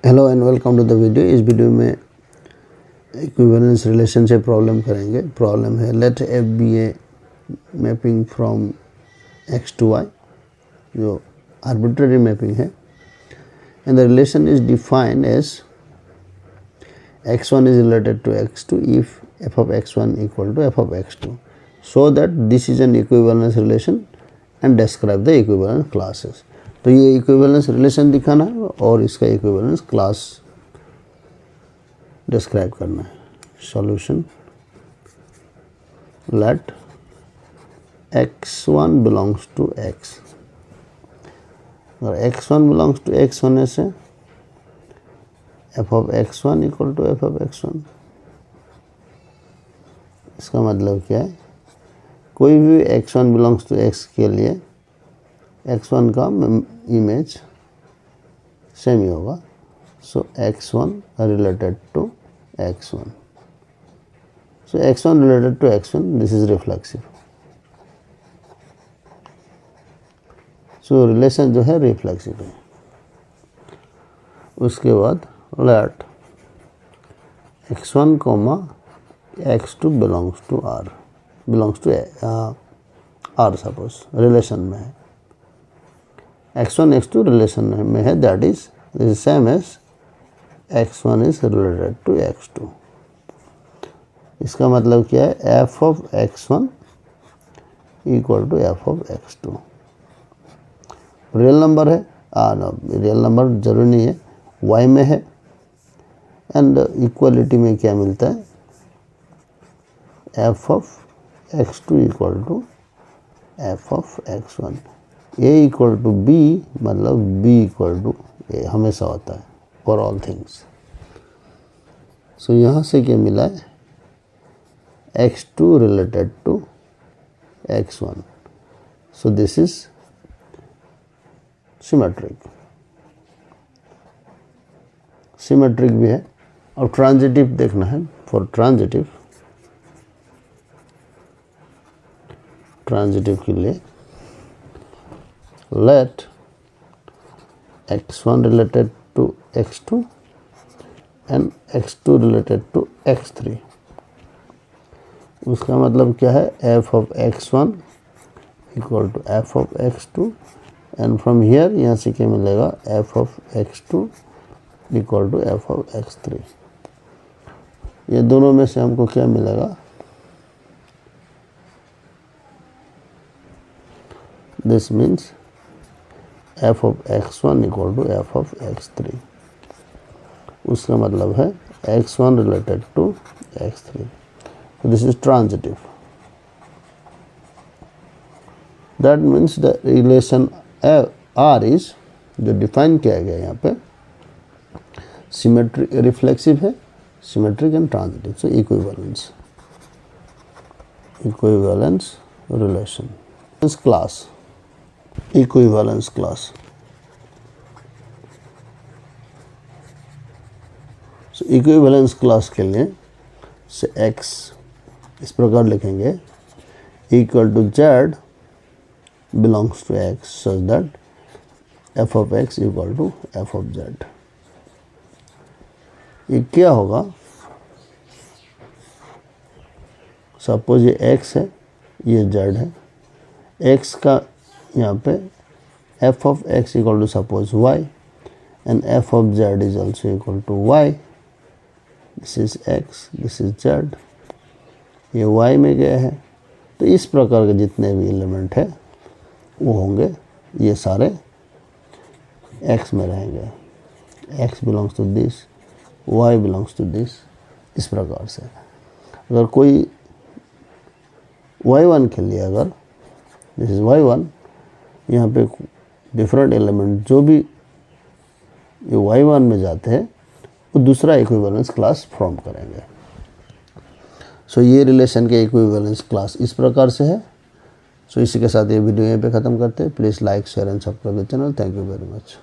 Hello and welcome to the video. इस video में equivalence relation से प्रॉब्लम करेंगे। प्रॉब्लम है let f be a mapping from x to y, जो arbitrary mapping है, and the relation is defined as x1 is related to x2 if f of x1 equal to f of x2, so that this is an equivalence relation and describe the equivalence classes। तो ये equivalence relation दिखाना है और इसका equivalence class describe करना है। Solution let x1 belongs to x। अगर x1 belongs to x होने से f of x1 equal to f of x1, इसका मतलब क्या है, कोई भी x1 बिलोंग्स टू x के लिए x1 का इमेज सेम ही होगा। So x1 related to x1, so x1 related to x1, this is reflexive. So relation जो है रिफ्लेक्सिव है। उसके बाद let x1 comma x2 belongs to R, belongs to R suppose relation में है, x1 x2 relation में है, that is this is same as x1 is related to x2। इसका मतलब क्या है, f of x1 equal to f of x2। Real number है, real number जरूरी नहीं है, y में है, एंड इक्वलिटी में क्या मिलता है, f of x2 equal to f of x1। a equal to b मतलब b इक्वल टू a हमेशा होता है फॉर ऑल थिंग्स। सो यहाँ से क्या मिला है, x2 related to x1, so this is symmetric भी है। और ट्रांजिटिव देखना है। फॉर ट्रांजिटिव के लिए let x1 related to x2 and x2 related to x3। उसका मतलब क्या है, f of x1 equal to f of x2, and from here यहाँ से क्या मिलेगा, f of x2 equal to f of x3। ये दोनों में से हमको क्या मिलेगा, this means f of x1 equal to f of x3। उसका मतलब है x1 related to x3, so this is transitive। that means the relation R is, जो डिफाइन किया गया यहाँ पे, सिमेट्रिक रिफ्लेक्सिव है, symmetric and transitive. So equivalence relation class, equivalence class. So equivalence class के लिए से x इस प्रकार लिखेंगे, equal to z belongs to x such that f of x equal to f of z। ये क्या होगा, सपोज ये x है, ये z है, x का यहाँ पे f of x equal to suppose y and f of z is also equal to y। this is x, this is z, ये y में गया है। तो इस प्रकार के जितने भी एलिमेंट है वो होंगे, ये सारे x में रहेंगे, x belongs to this, y belongs to this, इस प्रकार से। अगर कोई y1 के लिए, अगर दिस इज y1, यहाँ पे डिफरेंट एलिमेंट जो भी ये y1 में जाते हैं वो दूसरा इक्विवेलेंस क्लास फॉर्म करेंगे। सो ये रिलेशन के इक्विवेलेंस क्लास इस प्रकार से है। सो इसी के साथ ये वीडियो यहाँ पे ख़त्म करते हैं। Please like, share and subscribe the channel. Thank you very much.